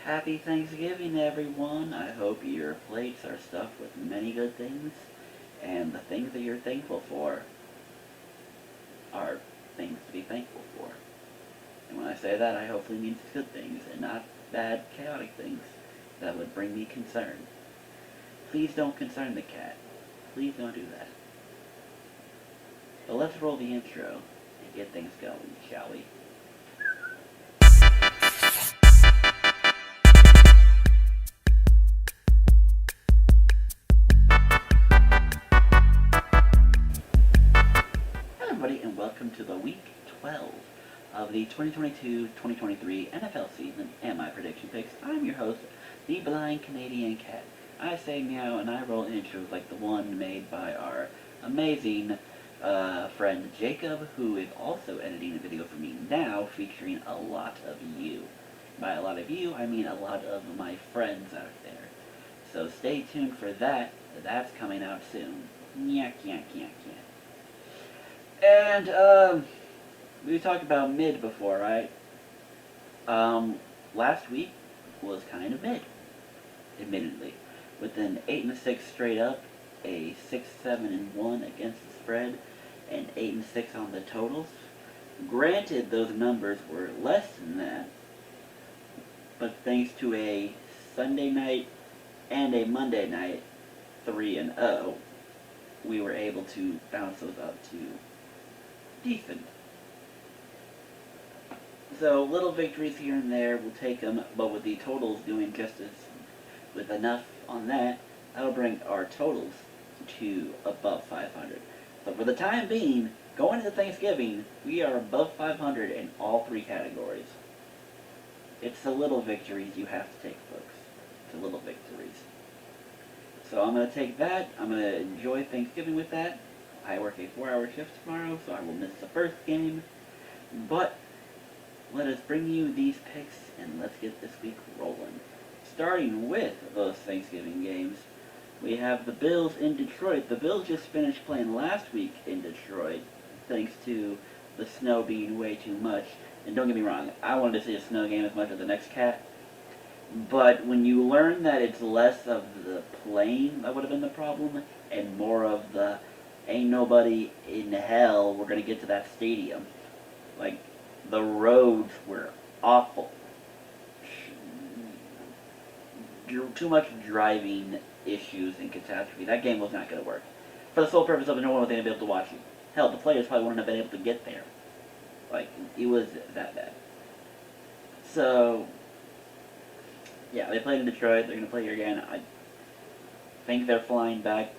Happy Thanksgiving, everyone. I hope your plates are stuffed with many good things, and the things that you're thankful for are things to be thankful for. And when I say that, I hopefully mean good things, and not bad, chaotic things that would bring me concern. Please don't concern the cat. Please don't do that. But let's roll the intro and get things going, shall we? Hello everybody, and welcome to the week 12 of the 2022-2023 NFL season and my prediction picks. I'm your host, the blind Canadian cat. I say meow and I roll intros like the one made by our amazing friend Jakob, who is also editing a video for me now featuring a lot of you. By a lot of you, I mean a lot of my friends out there. So stay tuned for that. That's coming out soon. Nyak, nyak, nyak, nyak. And, we talked about mid before, right? Last week was kind of mid, admittedly. With an 8-6 straight up, a 6-7-1 against the spread, and 8-6 on the totals. Granted, those numbers were less than that, but thanks to a Sunday night and a Monday night 3-0, we were able to bounce those up to decent. So little victories here and there, we'll take them, but with the totals doing just as with enough on that, that'll bring our totals to above 500. So for the time being, going into Thanksgiving, we are above 500 in all three categories. It's the little victories you have to take, folks. It's the little victories. So I'm going to take that. I'm going to enjoy Thanksgiving with that. I work a 4-hour shift tomorrow, so I will miss the first game. But let us bring you these picks, and let's get this week rolling. Starting with those Thanksgiving games, we have the Bills in Detroit. The Bills just finished playing last week in Detroit, thanks to the snow being way too much. And don't get me wrong, I wanted to see a snow game as much as the next cat. But when you learn that it's less of the plane that would have been the problem, and more of the ain't nobody in hell we're going to get to that stadium. Like, the roads were awful. Too much driving issues and catastrophe. That game was not going to work. For the sole purpose of no one was going to be able to watch it. Hell, the players probably wouldn't have been able to get there. Like, it was that bad. So, yeah, they played in Detroit. They're going to play here again. I think they're flying back,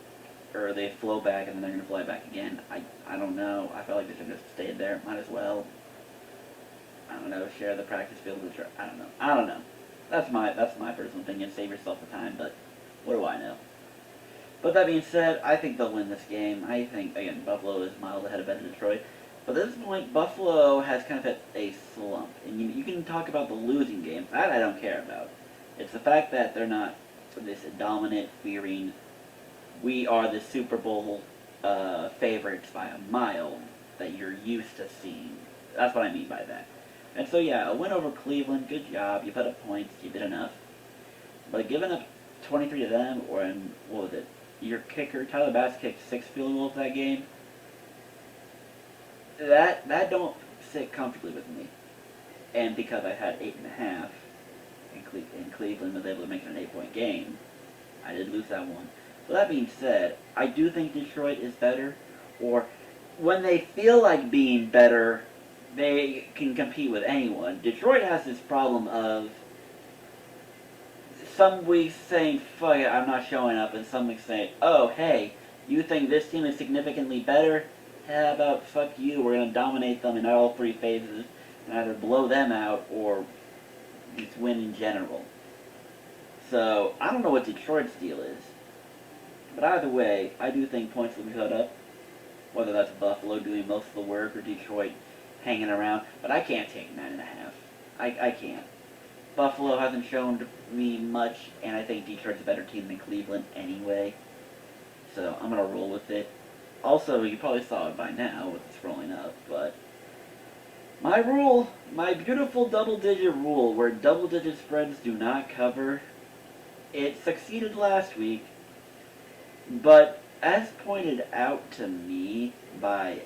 or they flow back, and then they're going to fly back again. I don't know. I felt like they should have just stayed there. Might as well. I don't know. Share the practice field with Detroit. I don't know. That's my personal opinion. Save yourself the time, but what do I know? But that being said, I think they'll win this game. I think, again, Buffalo is miles ahead of Detroit. But at this point, Buffalo has kind of hit a slump. And you can talk about the losing games. That I don't care about. It's the fact that they're not this dominant, fearing, we are the Super Bowl favorites by a mile that you're used to seeing. That's what I mean by that. And so, yeah, a win over Cleveland, good job. You put up points, you did enough. But giving up 23 to them, or what was it? Your kicker, Tyler Bass, kicked 6 field goals that game. That don't sit comfortably with me. And because I had 8.5, and Cleveland was able to make it an 8-point game, I did lose that one. So that being said, I do think Detroit is better, or when they feel like being better, they can compete with anyone. Detroit has this problem of some weeks saying, fuck it, I'm not showing up, and some weeks saying, oh, hey, you think this team is significantly better? How about fuck you, we're going to dominate them in all three phases, and either blow them out or just win in general. So, I don't know what Detroit's deal is. But either way, I do think points will be put up. Whether that's Buffalo doing most of the work or Detroit hanging around. But I can't take 9.5. I can't. Buffalo hasn't shown me much, and I think Detroit's a better team than Cleveland anyway. So I'm going to roll with it. Also, you probably saw it by now with it scrolling up, but My rule, my beautiful double-digit rule, where double-digit spreads do not cover, it succeeded last week, but as pointed out to me by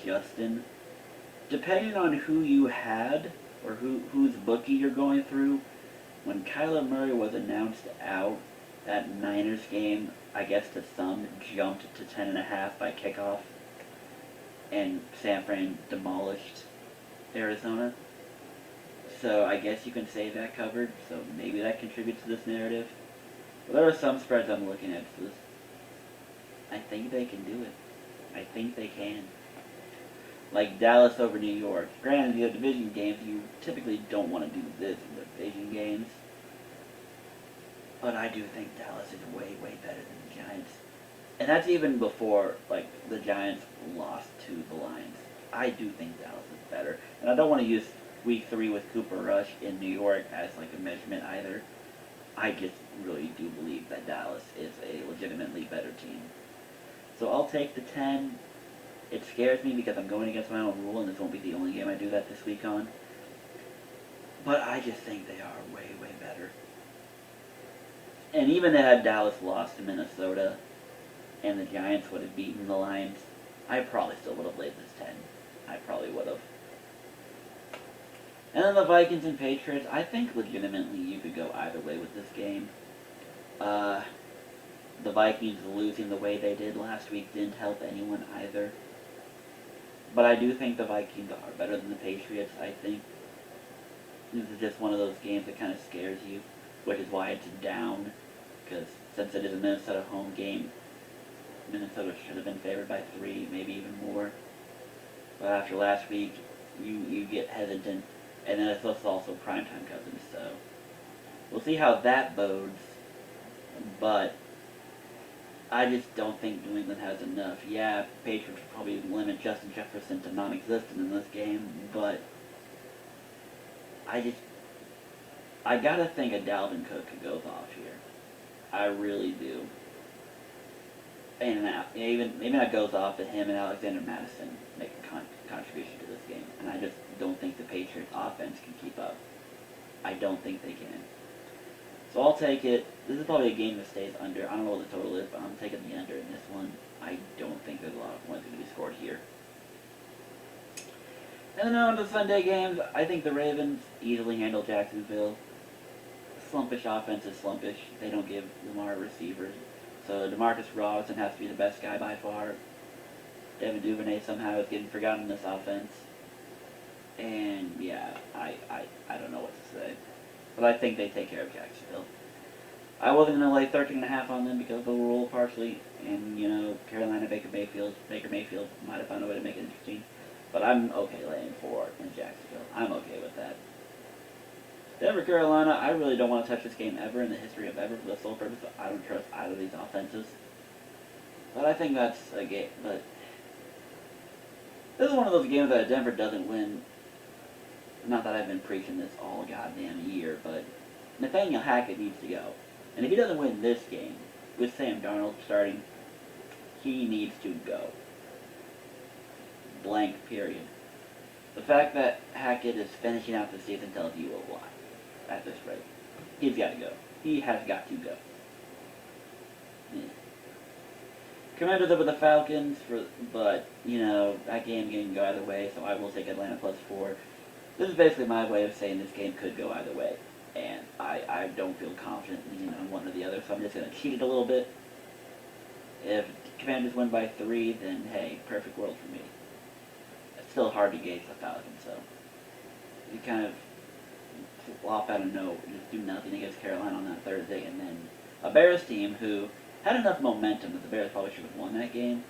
Justin, depending on who you had or whose bookie you're going through, when Kyler Murray was announced out, that Niners game, I guess to some, jumped to 10.5 by kickoff, and San Fran demolished Arizona. So I guess you can say that covered, so maybe that contributes to this narrative. But there are some spreads I'm looking at, so I think they can do it. I think they can. Like Dallas over New York. Granted, the division games, you typically don't want to do this in the division games. But I do think Dallas is way, way better than the Giants. And that's even before, like, the Giants lost to the Lions. I do think Dallas is better. And I don't want to use week 3 with Cooper Rush in New York as, like, a measurement either. I just really do believe that Dallas is a legitimately better team. So I'll take the 10. It scares me because I'm going against my own rule, and this won't be the only game I do that this week on. But I just think they are way, way better. And even had Dallas lost to Minnesota, and the Giants would have beaten the Lions, I probably still would have laid this 10. I probably would have. And then the Vikings and Patriots, I think legitimately you could go either way with this game. The Vikings losing the way they did last week didn't help anyone either. But I do think the Vikings are better than the Patriots, I think. This is just one of those games that kind of scares you, which is why it's down. Because since it is a Minnesota home game, Minnesota should have been favored by 3, maybe even more. But after last week, you get hesitant. And then it's also primetime cousins, so we'll see how that bodes. But I just don't think New England has enough. Yeah, Patriots will probably limit Justin Jefferson to non-existent in this game, but I gotta think a Dalvin Cook goes off here. I really do. And even maybe not goes off, but him and Alexander Madison make a contribution to this game. And I just don't think the Patriots offense can keep up. I don't think they can. So I'll take it. This is probably a game that stays under. I don't know what the total is, but I'm taking the under in this one. I don't think there's a lot of points going to be scored here. And then on to the Sunday games, I think the Ravens easily handle Jacksonville. Slumpish offense is slumpish. They don't give Lamar receivers. So DeMarcus Robinson has to be the best guy by far. Devin Duvernay somehow is getting forgotten in this offense. And yeah, I don't know what to say. But I think they take care of Jacksonville. I wasn't going to lay 13.5 on them because of the rule partially. And, Carolina, Baker Mayfield might have found a way to make it interesting. But I'm okay laying 4 in Jacksonville. I'm okay with that. Denver, Carolina, I really don't want to touch this game ever in the history of ever for the sole purpose of I don't trust either of these offenses. But I think that's a game. But this is one of those games that Denver doesn't win. Not that I've been preaching this all goddamn year, but Nathaniel Hackett needs to go. And if he doesn't win this game, with Sam Darnold starting, he needs to go. Blank period. The fact that Hackett is finishing out the season tells you a lot at this rate. He's got to go. He has got to go. Yeah. Commanders over the Falcons, but that game can go either way, so I will take Atlanta +4. This is basically my way of saying this game could go either way, and I don't feel confident leaning on one or the other, so I'm just going to cheat it a little bit. If Commanders win by 3, then hey, perfect world for me. It's still hard to gauge the Falcons, so you kind of flop out a note, just do nothing against Carolina on that Thursday, and then a Bears team who had enough momentum that the Bears probably should have won that game.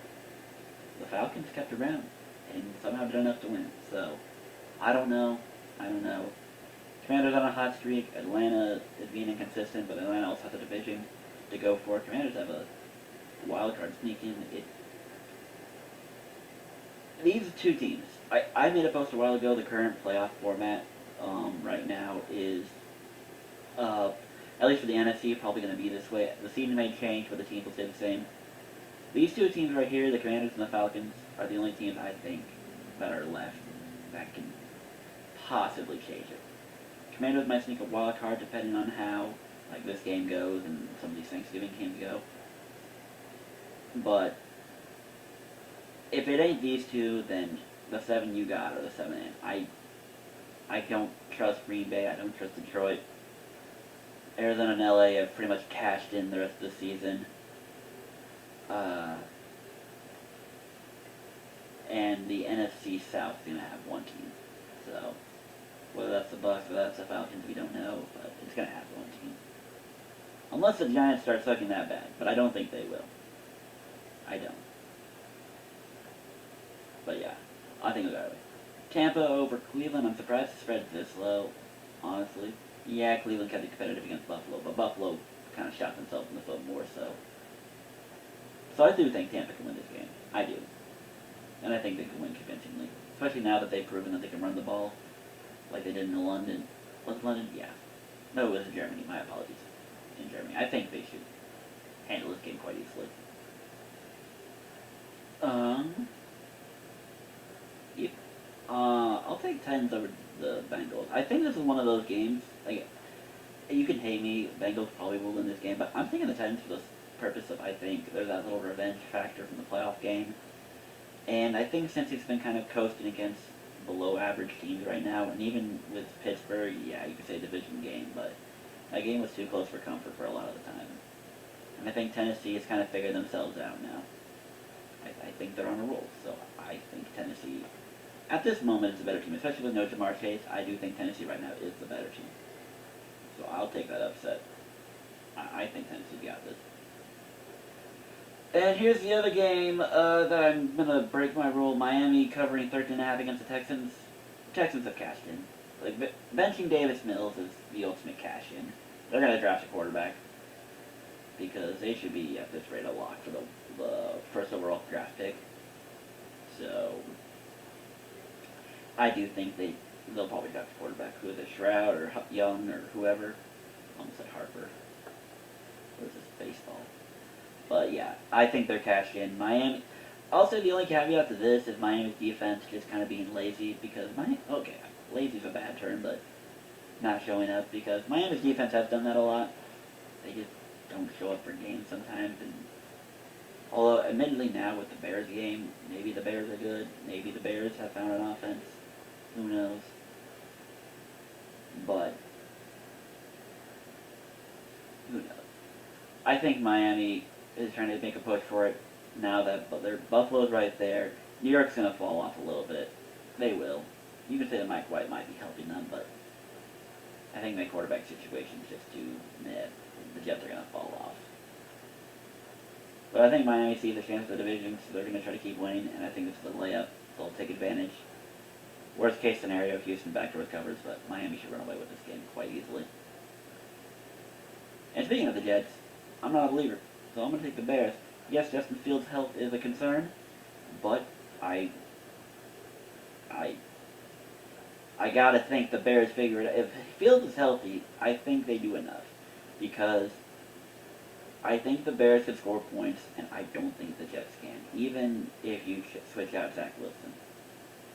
The Falcons kept around and somehow did enough to win. So I don't know. Commanders on a hot streak. Atlanta is being inconsistent, but Atlanta also has a division to go for. Commanders have a wild card sneak in. These two teams. I made a post a while ago. The current playoff format right now is, at least for the NFC, probably going to be this way. The season may change, but the teams will stay the same. These two teams right here, the Commanders and the Falcons, are the only teams I think that are left. that can possibly change it. Commanders might sneak a wild card depending on how like this game goes and some of these Thanksgiving games go. But if it ain't these two, then the 7 you got are the 7 in. I don't trust Green Bay. I don't trust Detroit. Arizona and LA have pretty much cashed in the rest of the season. And the NFC South is going to have one team. So, whether that's the Bucs or that's the Falcons, we don't know, but it's going to have one team. Unless the Giants start sucking that bad, but I don't think they will. I don't. But yeah, I think it'll go away. Tampa over Cleveland. I'm surprised the spread's this low, honestly. Yeah, Cleveland kept it competitive against Buffalo, but Buffalo kind of shot themselves in the foot more so. So I do think Tampa can win this game. I do. And I think they can win convincingly. Especially now that they've proven that they can run the ball like they did in London. Was it London? Yeah. No, it was in Germany. My apologies. In Germany. I think they should handle this game quite easily. Yep. I'll take Titans over the Bengals. I think this is one of those games, like, you can hate me, Bengals probably will win this game, but I'm thinking the Titans for the purpose of, I think, there's that little revenge factor from the playoff game. And I think since he's been kind of coasting against below average teams right now, and even with Pittsburgh, yeah, you could say division game, but that game was too close for comfort for a lot of the time. And I think Tennessee has kind of figured themselves out now. I think they're on a roll, so I think Tennessee, at this moment, is the better team, especially with no Jamar Chase. I do think Tennessee right now is the better team. So I'll take that upset. I think Tennessee got this. And here's the other game that I'm going to break my rule. Miami covering 13.5 against the Texans. The Texans have cashed in. Like, benching Davis Mills is the ultimate cash in. They're going to draft a quarterback because they should be, at this rate, a lock for the first overall draft pick. So I do think they'll probably draft a quarterback, who is it, Shroud or Young or whoever. I almost said Harper. What is this, baseball? But yeah, I think they're cashed in. Miami. Also, the only caveat to this is Miami's defense just kind of being lazy because lazy's a bad term, but not showing up because Miami's defense has done that a lot. They just don't show up for games sometimes, and although admittedly now with the Bears game, maybe the Bears are good, maybe the Bears have found an offense. Who knows? But who knows? I think Miami is trying to make a push for it now that Buffalo's right there. New York's going to fall off a little bit. They will. You can say that Mike White might be helping them, but I think the quarterback situation is just too meh. The Jets are going to fall off. But I think Miami sees a chance for the division, so they're going to try to keep winning, and I think this is a layup. They'll take advantage. Worst case scenario, Houston backdoor covers, but Miami should run away with this game quite easily. And speaking of the Jets, I'm not a believer, so I'm going to take the Bears. Yes, Justin Fields' health is a concern, but I gotta think the Bears figure it out. If Fields is healthy, I think they do enough. Because I think the Bears can score points, and I don't think the Jets can. Even if you switch out Zach Wilson,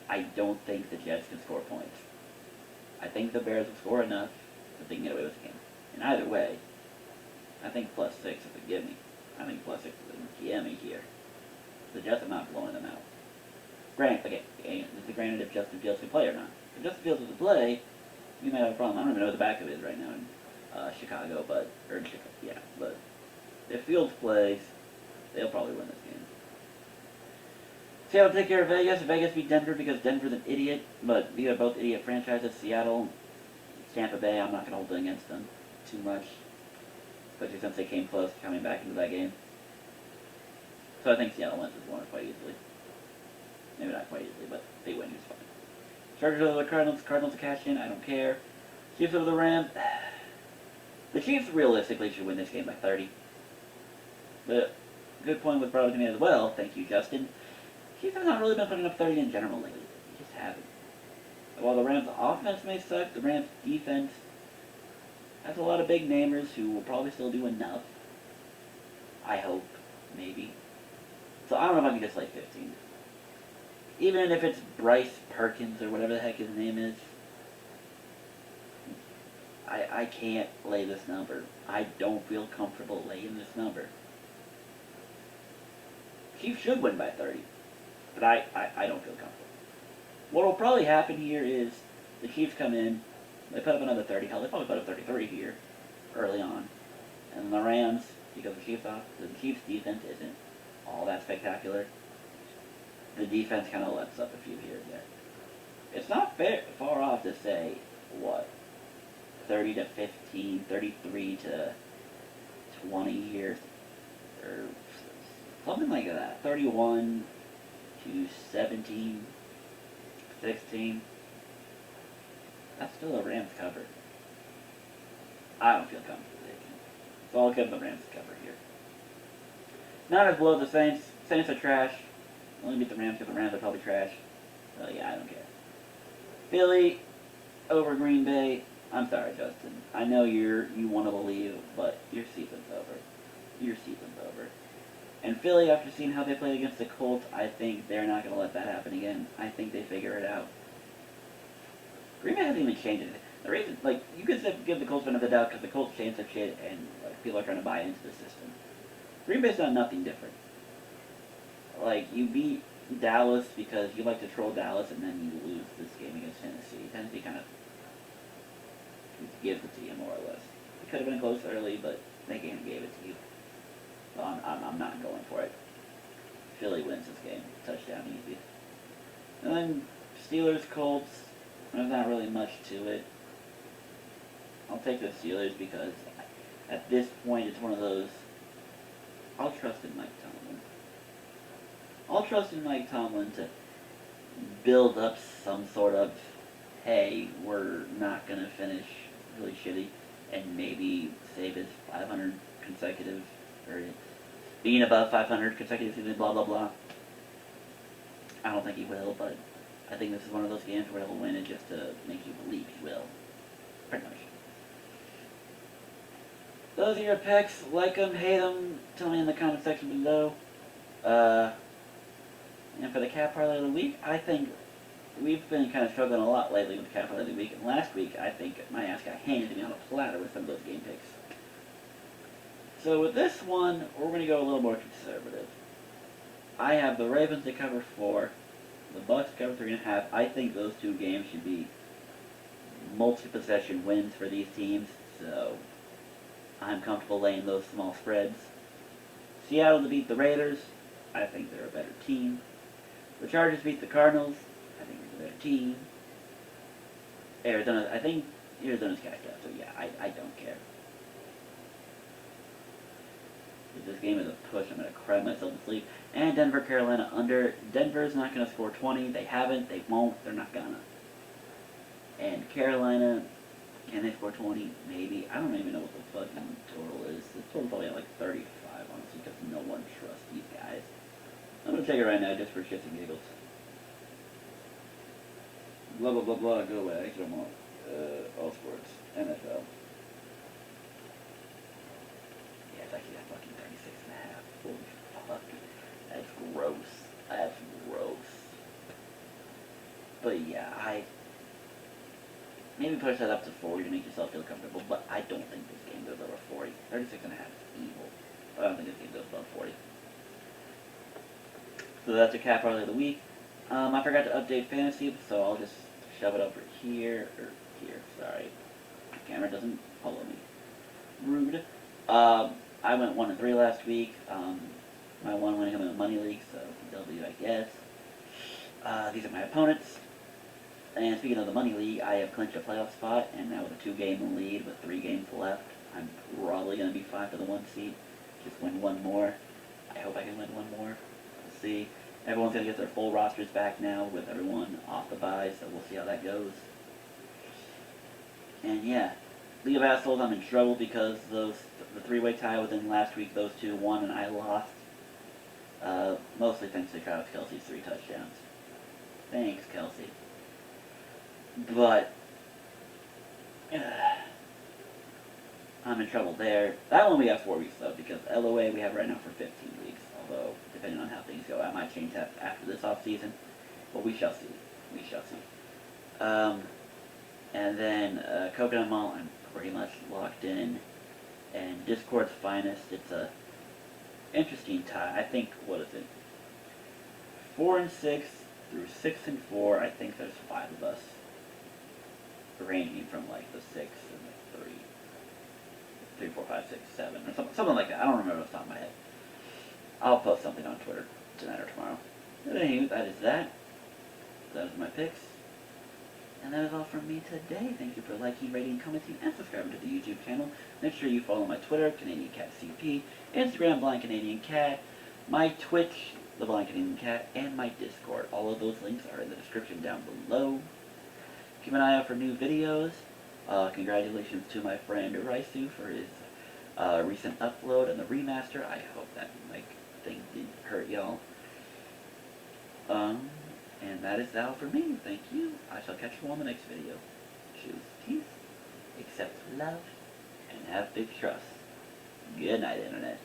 I don't think the Jets can score points. I think the Bears will score enough that they can get away with the game. And either way, I think +6 is a gimme. I think +6 is a gimme here. The Jets are not blowing them out. Granted, granted if Justin Fields can play or not. If Justin Fields was to play, you might have a problem. I don't even know what the backup is right now in Chicago, but if Fields plays, they'll probably win this game. Seattle take care of Vegas. Vegas beat Denver because Denver's an idiot, but these are both idiot franchises. Seattle, Tampa Bay, I'm not going to hold it against them too much, especially since they came close to coming back into that game. So I think Seattle wins this one quite easily. Maybe not quite easily, but they win just fine. Chargers over the Cardinals. Cardinals to cash in. I don't care. Chiefs over the Rams. The Chiefs realistically should win this game by 30. But good point was brought up to me as well. Thank you, Justin. Chiefs have not really been putting up 30 in general lately. They just haven't. While the Rams' offense may suck, the Rams' defense has a lot of big namers who will probably still do enough. I hope. Maybe. So I don't know if I can just like 15. Even if it's Bryce Perkins or whatever the heck his name is, I can't lay this number. I don't feel comfortable laying this number. Chiefs should win by 30, but I don't feel comfortable. What will probably happen here is the Chiefs come in, they put up another 30. Hell, they probably put up 33 here early on. And the Rams, because the Chiefs defense isn't all that spectacular, the defense kind of lets up a few here and there. It's not far off to say, what, 30 to 15, 33 to 20 here, or something like that. 31 to 17, 16. That's still a Rams cover. I don't feel comfortable taking it. So I'll give the Rams cover here. Niners below the Saints. Saints are trash. Only beat the Rams because the Rams are probably trash. So yeah, I don't care. Philly over Green Bay. I'm sorry, Justin. I know you want to believe, but your season's over. Your season's over. And Philly, after seeing how they played against the Colts, I think they're not going to let that happen again. I think they figure it out. Green Bay hasn't even changed it. The reason, like, you could give the Colts benefit of the doubt because the Colts changed their shit and like, people are trying to buy into the system. Green Bay's done nothing different. Like, you beat Dallas because you like to troll Dallas and then you lose this game against Tennessee. Tennessee kind of gives it to you, more or less. It could have been close early, but they gave it to you. So I'm not going for it. Philly wins this game. Touchdown easy. And then Steelers, Colts. There's not really much to it. I'll take the Steelers because at this point it's one of those, I'll trust in Mike Tomlin. I'll trust in Mike Tomlin to build up some sort of, hey, we're not going to finish really shitty and maybe save his 500 consecutive, or being above 500 consecutive seasons, blah, blah, blah. I don't think he will, but I think this is one of those games where he'll win it just to make you believe he will. Pretty much. Those are your picks. Like them, hate them. Tell me in the comment section below. And for the cat parlay of the week, I think we've been kind of struggling a lot lately with the cat parlay of the week. And last week, I think my ass got handed to me on a platter with some of those game picks. So with this one, we're going to go a little more conservative. I have the Ravens to cover 4. The Bucks cover 3.5. I think those two games should be multi-possession wins for these teams, so I'm comfortable laying those small spreads. Seattle to beat the Raiders. I think they're a better team. The Chargers beat the Cardinals. I think they're a better team. Arizona, I think Arizona's cashed out, so yeah, I don't care. If this game is a push, I'm going to cry myself to sleep. And Denver, Carolina under. Denver's not going to score 20. They haven't. They won't. They're not going to. And Carolina, can they score 20? Maybe. I don't even know what the fucking total is. The total's probably at like 35, honestly, because no one trusts these guys. I'm going to take it right now just for shits and giggles. Blah, blah, blah, blah. Go away. I don't want all sports. NFL. Yeah, it's actually that fucking 36.5. Holy fuck. That's gross. That's gross. But yeah, maybe push that up to 40 to make yourself feel comfortable, but I don't think this game goes over 40. 36.5 is evil. But I don't think this game goes above 40. So that's your cat parlay of the week. I forgot to update fantasy, so I'll just shove it over here, or here, sorry. The camera doesn't follow me. Rude. I went 1-3 last week. My one winning in the money league, so W, I guess. These are my opponents. And speaking of the money league, I have clinched a playoff spot, and now with a 2-game lead with 3 games left, I'm probably going to be fine for the 1 seed. Just win 1 more. I hope I can win 1 more. We'll see. Everyone's going to get their full rosters back now with everyone off the bye, so we'll see how that goes. And yeah, League of Assholes, I'm in trouble because the 3-way tie was in last week. Those 2 won and I lost. Mostly thanks to Travis Kelce's 3 touchdowns. Thanks, Kelce. But I'm in trouble there. That one we have 4 weeks though, because LOA we have right now for 15 weeks. Although, depending on how things go, I might change that after this off season. But we shall see. We shall see. And then Coconut Mall, I'm pretty much locked in. And Discord's finest, it's a interesting tie. I think, what is it? 4 and 6 through 6 and 4. I think there's 5 of us, ranging from like the 6 and the 3, 4, 5, 6, 7, or something like that. I don't remember off the top of my head. I'll post something on Twitter tonight or tomorrow. But anyway, that is that. Those are my picks. And that is all from me today. Thank you for liking, rating, commenting, and subscribing to the YouTube channel. Make sure you follow my Twitter, CanadianCatCP, Instagram, Blind Canadian Cat, my Twitch, The Blind Canadian Cat, and my Discord. All of those links are in the description down below. Keep an eye out for new videos. Congratulations to my friend Raisu for his recent upload and the remaster. I hope that thing didn't hurt y'all. And that is all for me. Thank you. I shall catch you on the next video. Choose peace, accept love, and have big trust. Good night, Internet.